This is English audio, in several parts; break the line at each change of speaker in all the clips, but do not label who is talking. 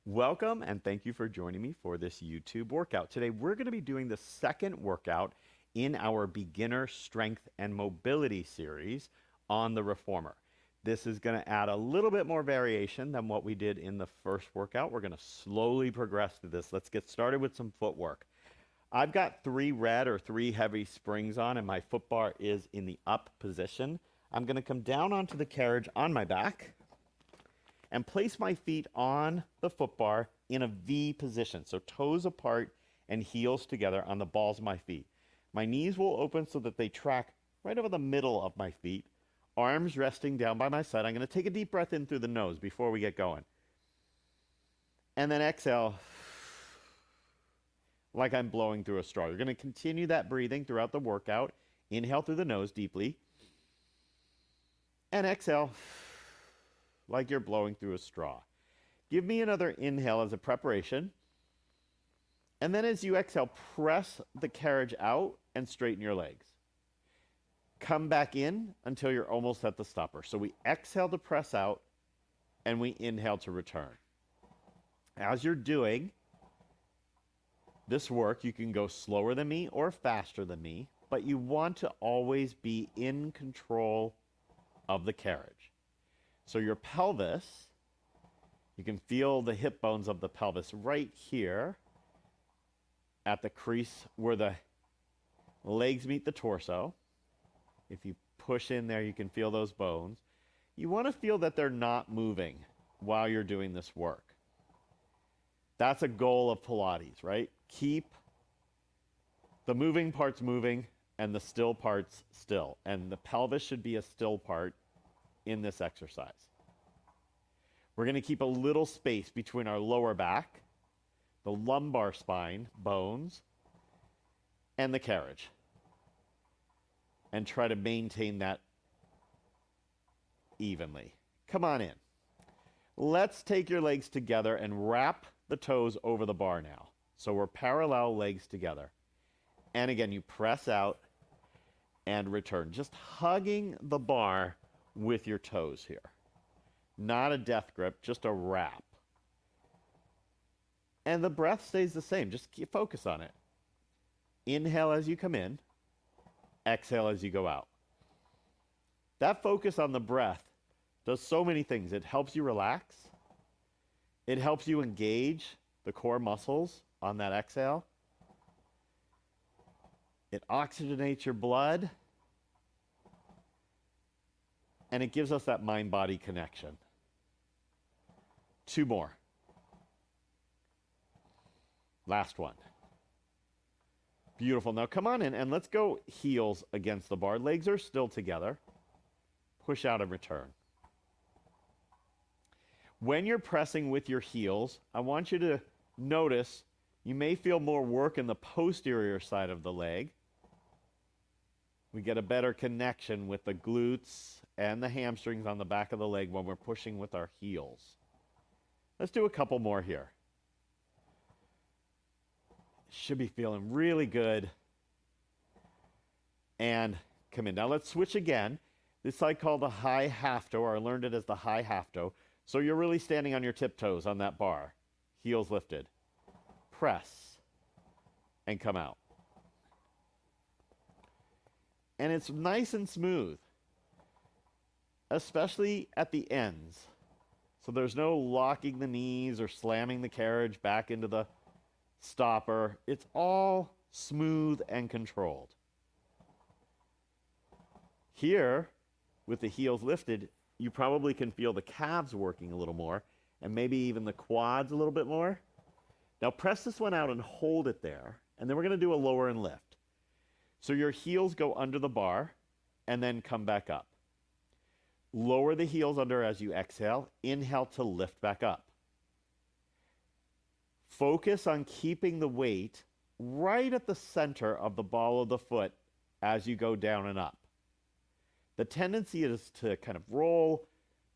Welcome and thank you for joining me for this YouTube workout. Today we're going to be doing the second workout in our beginner strength and mobility series on the reformer. This is going to add a little bit more variation than what we did in the first workout. We're going to slowly progress through this. Let's get started with some footwork. I've got three heavy springs on and my foot bar is in the up position. I'm going to come down onto the carriage on my back and place my feet on the foot bar in a V position. So toes apart and heels together on the balls of my feet. My knees will open so that they track right over the middle of my feet. Arms resting down by my side. I'm going to take a deep breath in through the nose before we get going. And then exhale like I'm blowing through a straw. You're going to continue that breathing throughout the workout. Inhale through the nose deeply. And exhale like you're blowing through a straw. Give me another inhale as a preparation. And then as you exhale, press the carriage out and straighten your legs. Come back in until you're almost at the stopper. So we exhale to press out and we inhale to return. As you're doing this work, you can go slower than me or faster than me, but you want to always be in control of the carriage. So your pelvis, you can feel the hip bones of the pelvis right here at the crease where the legs meet the torso. If you push in there, you can feel those bones. You want to feel that they're not moving while you're doing this work. That's a goal of Pilates, right? Keep the moving parts moving and the still parts still. And the pelvis should be a still part in this exercise. We're going to keep a little space between our lower back, the lumbar spine, bones, and the carriage. And try to maintain that evenly. Come on in. Let's take your legs together and wrap the toes over the bar now. So we're parallel legs together. And again, you press out and return. Just hugging the bar with your toes here. Not a death grip, just a wrap. And the breath stays the same. Just focus on it. Inhale as you come in. Exhale as you go out. That focus on the breath does so many things. It helps you relax. It helps you engage the core muscles on that exhale. It oxygenates your blood. And it gives us that mind-body connection. Two more. Last one. Beautiful. Now come on in and let's go heels against the bar. Legs are still together. Push out and return. When you're pressing with your heels, I want you to notice you may feel more work in the posterior side of the leg. We get a better connection with the glutes and the hamstrings on the back of the leg when we're pushing with our heels. Let's do a couple more here. Should be feeling really good. And come in. Now let's switch again. This I call the high half toe, or I learned it as the high half toe. So you're really standing on your tiptoes on that bar. Heels lifted. Press. And come out. And it's nice and smooth, especially at the ends. So there's no locking the knees or slamming the carriage back into the stopper. It's all smooth and controlled. Here, with the heels lifted, you probably can feel the calves working a little more and maybe even the quads a little bit more. Now press this one out and hold it there, and then we're going to do a lower and lift. So your heels go under the bar and then come back up. Lower the heels under as you exhale. Inhale to lift back up. Focus on keeping the weight right at the center of the ball of the foot as you go down and up. The tendency is to kind of roll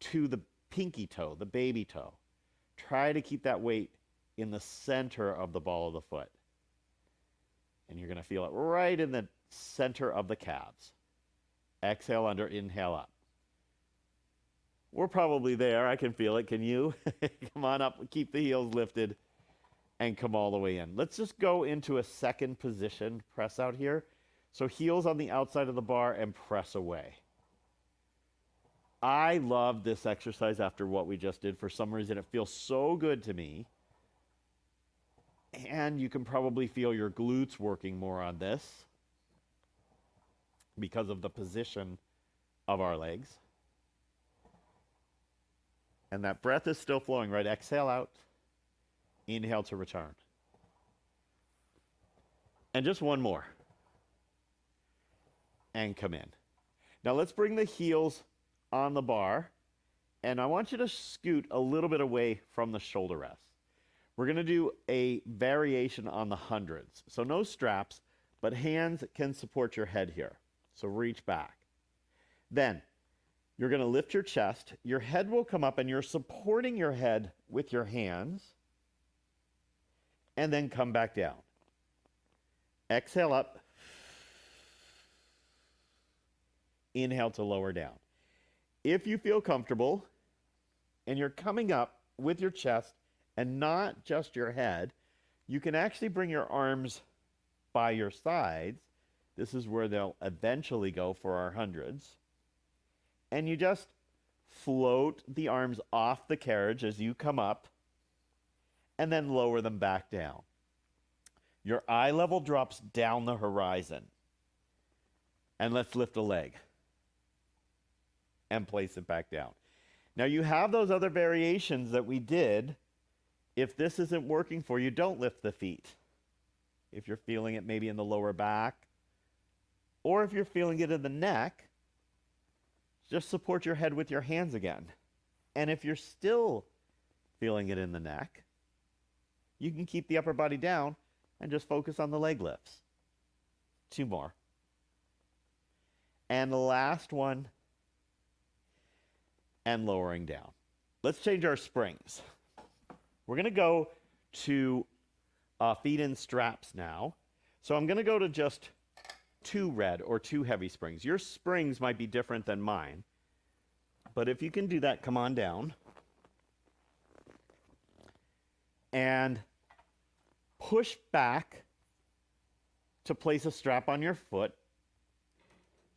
to the pinky toe, the baby toe. Try to keep that weight in the center of the ball of the foot. And you're going to feel it right in the center of the calves. Exhale under, inhale up. We're probably there. I can feel it. Can you? Come on up. Keep the heels lifted and come all the way in. Let's just go into a second position press out here. So heels on the outside of the bar and press away. I love this exercise after what we just did. For some reason, it feels so good to me. And you can probably feel your glutes working more on this because of the position of our legs. And that breath is still flowing, right? Exhale out. Inhale to return. And just one more. And come in. Now let's bring the heels on the bar. And I want you to scoot a little bit away from the shoulder rest. We're going to do a variation on the hundreds. So no straps, but hands can support your head here. So reach back. Then you're going to lift your chest. Your head will come up and you're supporting your head with your hands. And then come back down. Exhale up. Inhale to lower down. If you feel comfortable and you're coming up with your chest and not just your head, you can actually bring your arms by your sides. This is where they'll eventually go for our hundreds. And you just float the arms off the carriage as you come up and then lower them back down. Your eye level drops down the horizon. And let's lift a leg and place it back down. Now you have those other variations that we did. If this isn't working for you, don't lift the feet. If you're feeling it maybe in the lower back, or if you're feeling it in the neck, just support your head with your hands again. And if you're still feeling it in the neck, you can keep the upper body down and just focus on the leg lifts. Two more. And the last one, and lowering down. Let's change our springs. We're going to go to feet in straps now. So I'm going to go to just 2 red or 2 heavy springs. Your springs might be different than mine. But if you can do that, come on down. And push back to place a strap on your foot.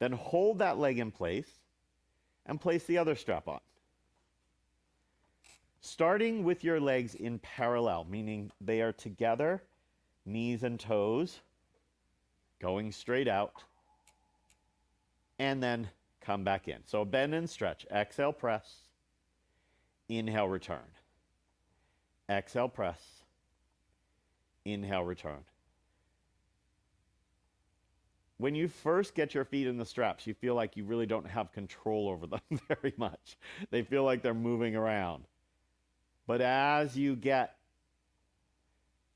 Then hold that leg in place and place the other strap on. Starting with your legs in parallel, meaning they are together, knees and toes, going straight out, and then come back in. So bend and stretch. Exhale, press. Inhale, return. Exhale, press. Inhale, return. When you first get your feet in the straps, you feel like you really don't have control over them very much. They feel like they're moving around. But as you get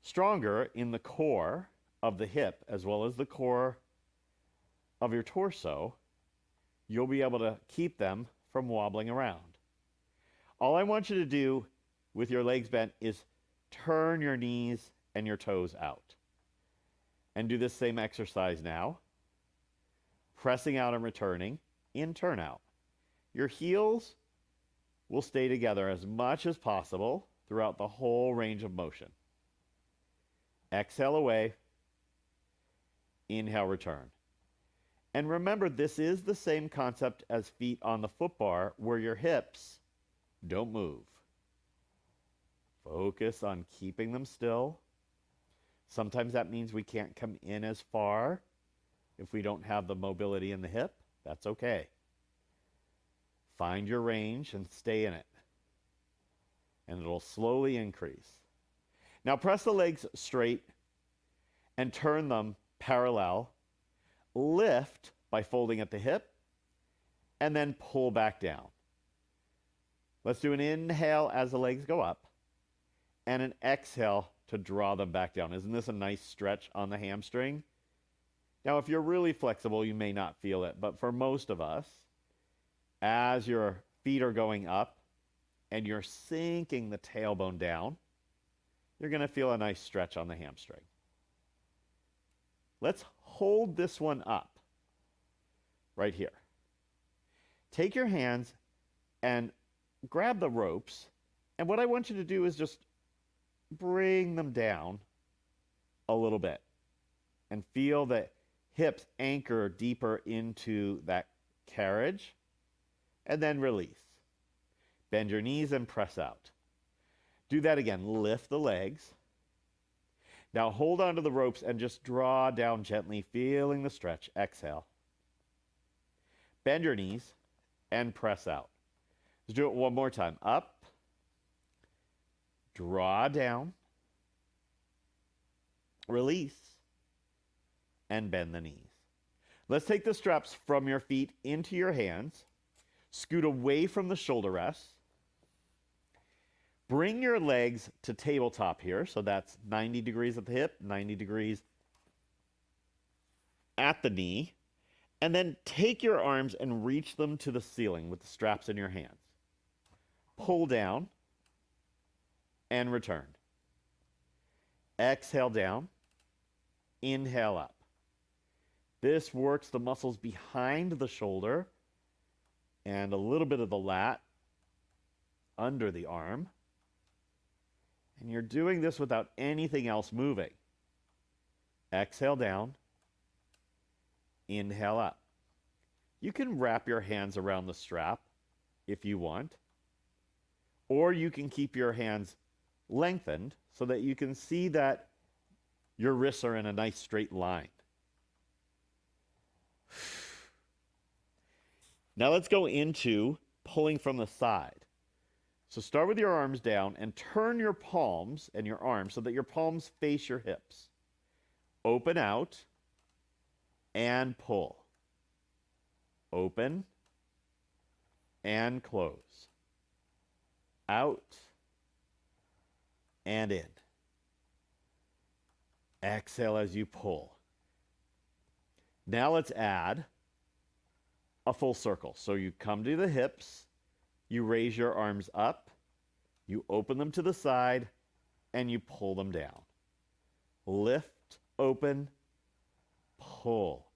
stronger in the core of the hip, as well as the core of your torso, you'll be able to keep them from wobbling around. All I want you to do with your legs bent is turn your knees and your toes out. And do this same exercise now. Pressing out and returning in turn out. Your heels will stay together as much as possible throughout the whole range of motion. Exhale away. Inhale, return. And remember, this is the same concept as feet on the foot bar, where your hips don't move. Focus on keeping them still. Sometimes that means we can't come in as far if we don't have the mobility in the hip. That's okay. Find your range and stay in it. And it'll slowly increase. Now press the legs straight and turn them parallel. Lift by folding at the hip and then pull back down. Let's do an inhale as the legs go up and an exhale to draw them back down. Isn't this a nice stretch on the hamstring? Now, if you're really flexible, you may not feel it, but for most of us, as your feet are going up and you're sinking the tailbone down, you're going to feel a nice stretch on the hamstring. Let's hold this one up right here. Take your hands and grab the ropes, and what I want you to do is just bring them down a little bit and feel the hips anchor deeper into that carriage, and then release. Bend your knees and press out. Do that again. Lift the legs. Now hold onto the ropes and just draw down gently, feeling the stretch. Exhale. Bend your knees and press out. Let's do it one more time. Up. Draw down. Release. And bend the knees. Let's take the straps from your feet into your hands. Scoot away from the shoulder rests. Bring your legs to tabletop here. So that's 90 degrees at the hip, 90 degrees at the knee. And then take your arms and reach them to the ceiling with the straps in your hands. Pull down and return. Exhale down. Inhale up. This works the muscles behind the shoulder and a little bit of the lat under the arm. And you're doing this without anything else moving. Exhale down. Inhale up. You can wrap your hands around the strap if you want, or you can keep your hands lengthened so that you can see that your wrists are in a nice straight line. Now let's go into pulling from the side. So start with your arms down and turn your palms and your arms so that your palms face your hips. Open out and pull. Open and close. Out and in. Exhale as you pull. Now let's add a full circle. So you come to the hips, you raise your arms up, you open them to the side, and you pull them down. Lift, open, pull.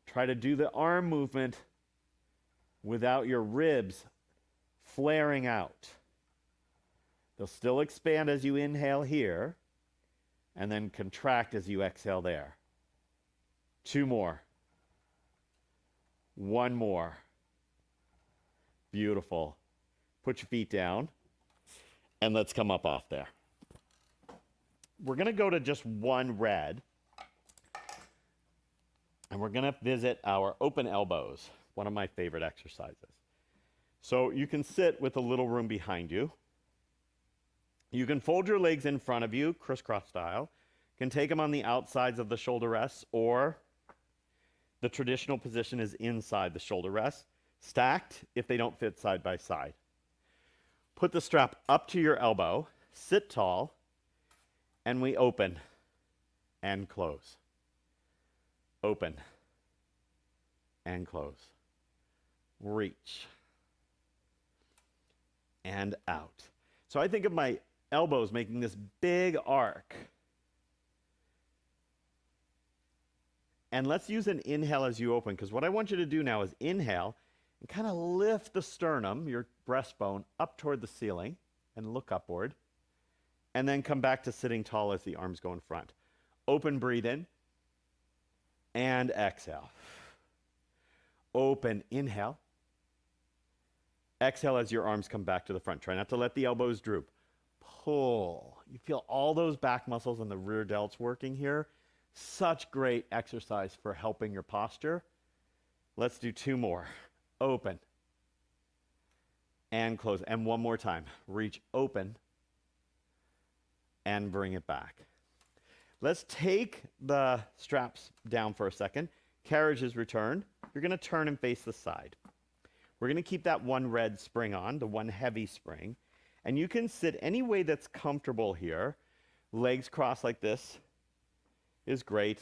Try to do the arm movement without your ribs flaring out. They'll still expand as you inhale here, and then contract as you exhale there. 2 more. 1 more. Beautiful. Put your feet down, and let's come up off there. We're going to go to just one red, and we're going to visit our open elbows, one of my favorite exercises. So you can sit with a little room behind you. You can fold your legs in front of you, crisscross style. You can take them on the outsides of the shoulder rests, or the traditional position is inside the shoulder rests, stacked if they don't fit side by side. Put the strap up to your elbow, sit tall, and we open and close. Open and close. Reach and out. So I think of my elbows making this big arc. And let's use an inhale as you open, because what I want you to do now is inhale and kind of lift the sternum, your breastbone, up toward the ceiling and look upward. And then come back to sitting tall as the arms go in front. Open, breathe in, and exhale. Open, inhale. Exhale as your arms come back to the front. Try not to let the elbows droop. Pull. You feel all those back muscles and the rear delts working here. Such great exercise for helping your posture. Let's do 2 more. Open and close. And 1 more time. Reach, open, and bring it back. Let's take the straps down for a second. Carriage is returned. You're going to turn and face the side. We're going to keep that one red spring on, the one heavy spring. And you can sit any way that's comfortable here. Legs crossed like this is great.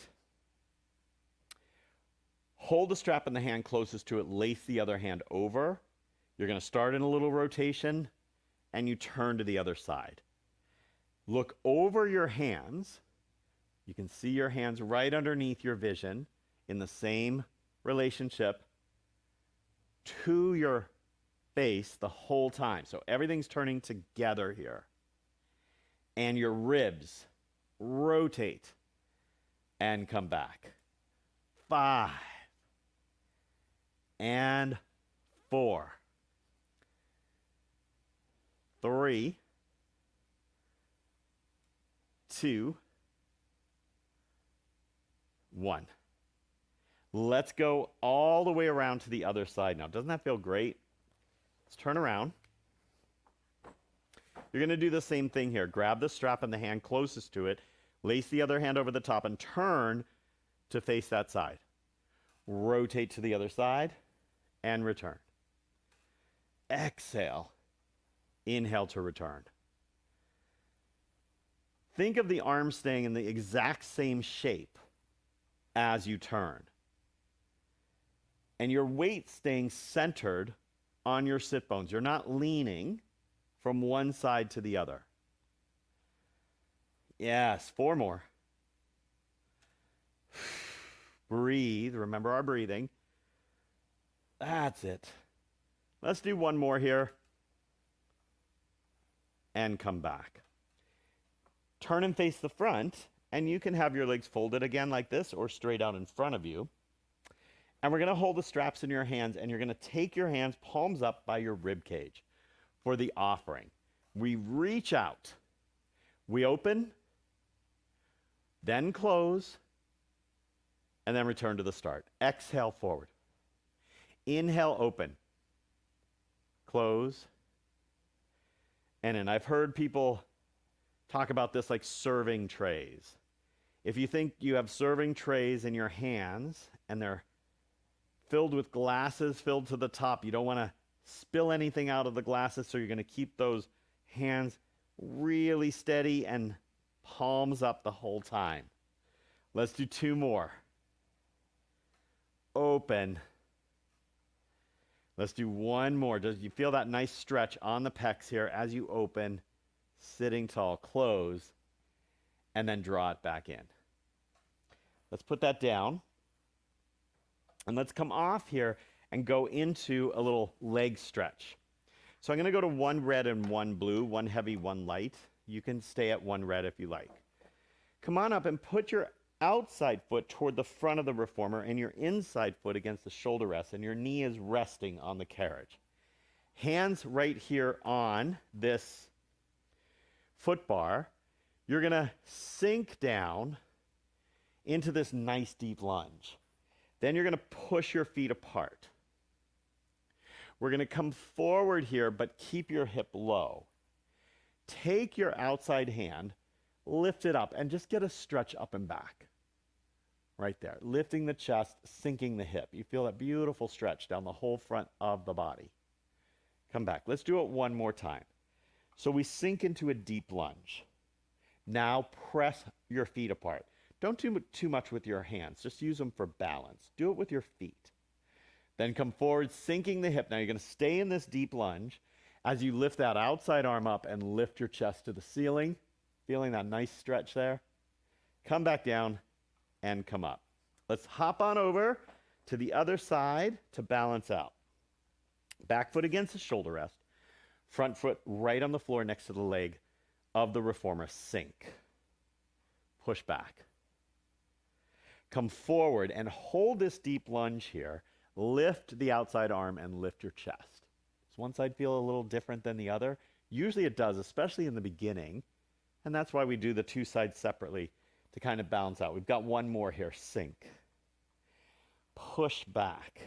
Hold the strap in the hand closest to it. Lace the other hand over. You're going to start in a little rotation, and you turn to the other side. Look over your hands. You can see your hands right underneath your vision in the same relationship to your face the whole time. So everything's turning together here. And your ribs rotate and come back. 5 and 4, 3, 2, 1. Let's go all the way around to the other side now. Doesn't that feel great? Let's turn around. You're going to do the same thing here. Grab the strap in the hand closest to it, lace the other hand over the top, and turn to face that side. Rotate to the other side and return. Exhale. Inhale to return. Think of the arms staying in the exact same shape as you turn. And your weight staying centered on your sit bones. You're not leaning from one side to the other. Yes, 4 more. Breathe. Remember our breathing. That's it. Let's do 1 more here. And come back. Turn and face the front, and you can have your legs folded again like this or straight out in front of you. And we're going to hold the straps in your hands, and you're going to take your hands palms up by your rib cage for the offering. We reach out. We open, then close, and then return to the start. Exhale forward. Inhale, open. Close. And in. I've heard people talk about this like serving trays. If you think you have serving trays in your hands and they're filled with glasses filled to the top, you don't want to spill anything out of the glasses, so you're going to keep those hands really steady and palms up the whole time. Let's do 2 more. Open. Let's do 1 more. Does you feel that nice stretch on the pecs here as you open, sitting tall, close, and then draw it back in. Let's put that down. And let's come off here and go into a little leg stretch. So I'm going to go to 1 red and 1 blue, 1 heavy, 1 light. You can stay at 1 red if you like. Come on up and put your outside foot toward the front of the reformer and your inside foot against the shoulder rest, and your knee is resting on the carriage. Hands right here on this foot bar. You're going to sink down into this nice deep lunge. Then you're going to push your feet apart. We're going to come forward here, but keep your hip low. Take your outside hand, lift it up, and just get a stretch up and back. Right there. Lifting the chest, sinking the hip. You feel that beautiful stretch down the whole front of the body. Come back. Let's do it 1 more time. So we sink into a deep lunge. Now press your feet apart. Don't do too much with your hands. Just use them for balance. Do it with your feet. Then come forward, sinking the hip. Now you're going to stay in this deep lunge as you lift that outside arm up and lift your chest to the ceiling. Feeling that nice stretch there. Come back down and come up. Let's hop on over to the other side to balance out. Back foot against the shoulder rest. Front foot right on the floor next to the leg of the reformer. Sink. Push back. Come forward and hold this deep lunge here. Lift the outside arm and lift your chest. Does one side feel a little different than the other? Usually it does, especially in the beginning. And that's why we do the 2 sides separately to kind of balance out. We've got 1 more here. Sink. Push back.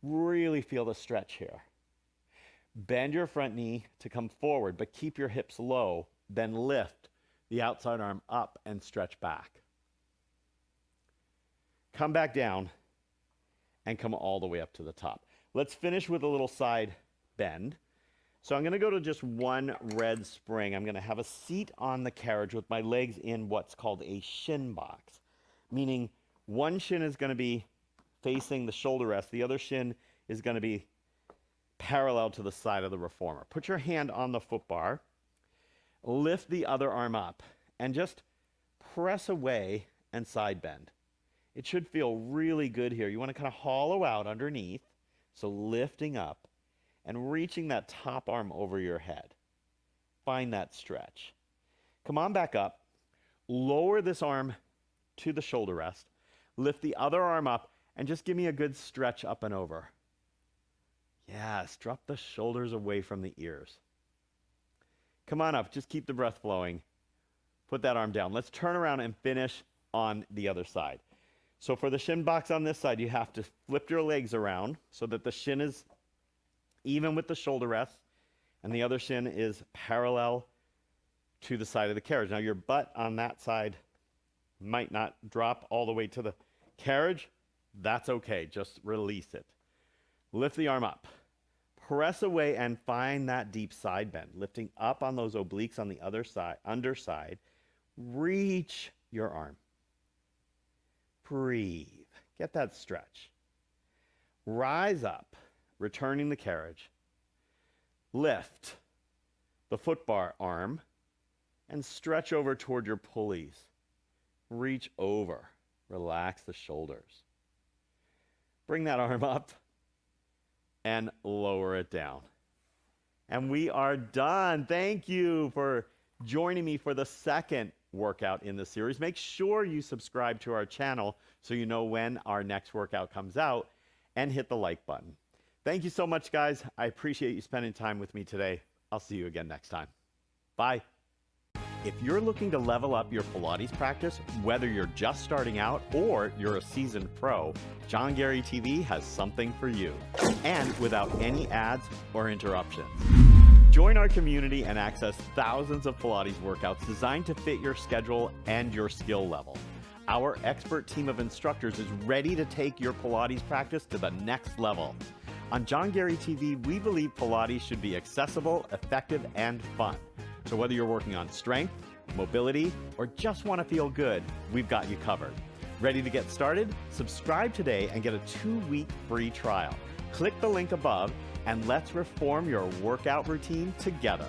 Really feel the stretch here. Bend your front knee to come forward, but keep your hips low. Then lift the outside arm up and stretch back. Come back down and come all the way up to the top. Let's finish with a little side bend. So I'm going to go to just 1 red spring. I'm going to have a seat on the carriage with my legs in what's called a shin box, meaning one shin is going to be facing the shoulder rest. The other shin is going to be parallel to the side of the reformer. Put your hand on the foot bar, lift the other arm up, and just press away and side bend. It should feel really good here. You want to kind of hollow out underneath, so lifting up and reaching that top arm over your head. Find that stretch. Come on back up. Lower this arm to the shoulder rest. Lift the other arm up and just give me a good stretch up and over. Yes, drop the shoulders away from the ears. Come on up, just keep the breath flowing. Put that arm down. Let's turn around and finish on the other side. So for the shin box on this side, you have to flip your legs around so that the shin is even with the shoulder rest and the other shin is parallel to the side of the carriage. Now your butt on that side might not drop all the way to the carriage. That's okay, just release it. Lift the arm up. Press away and find that deep side bend. Lifting up on those obliques on the other side, underside. Reach your arm. Breathe. Get that stretch. Rise up, returning the carriage. Lift the foot bar arm and stretch over toward your pulleys. Reach over. Relax the shoulders. Bring that arm up and lower it down. And we are done. Thank you for joining me for the second workout in the series. Make sure you subscribe to our channel so you know when our next workout comes out, and hit the like button. Thank you so much, guys. I appreciate you spending time with me today. I'll see you again next time. Bye. If you're looking to level up your Pilates practice, whether you're just starting out or you're a seasoned pro, John Gary TV has something for you, and without any ads or interruptions. Join our community and access thousands of Pilates workouts designed to fit your schedule and your skill level. Our expert team of instructors is ready to take your Pilates practice to the next level. On John Gary TV, we believe Pilates should be accessible, effective, and fun. So whether you're working on strength, mobility, or just want to feel good, we've got you covered. Ready to get started? Subscribe today and get a 2-week free trial. Click the link above and let's reform your workout routine together.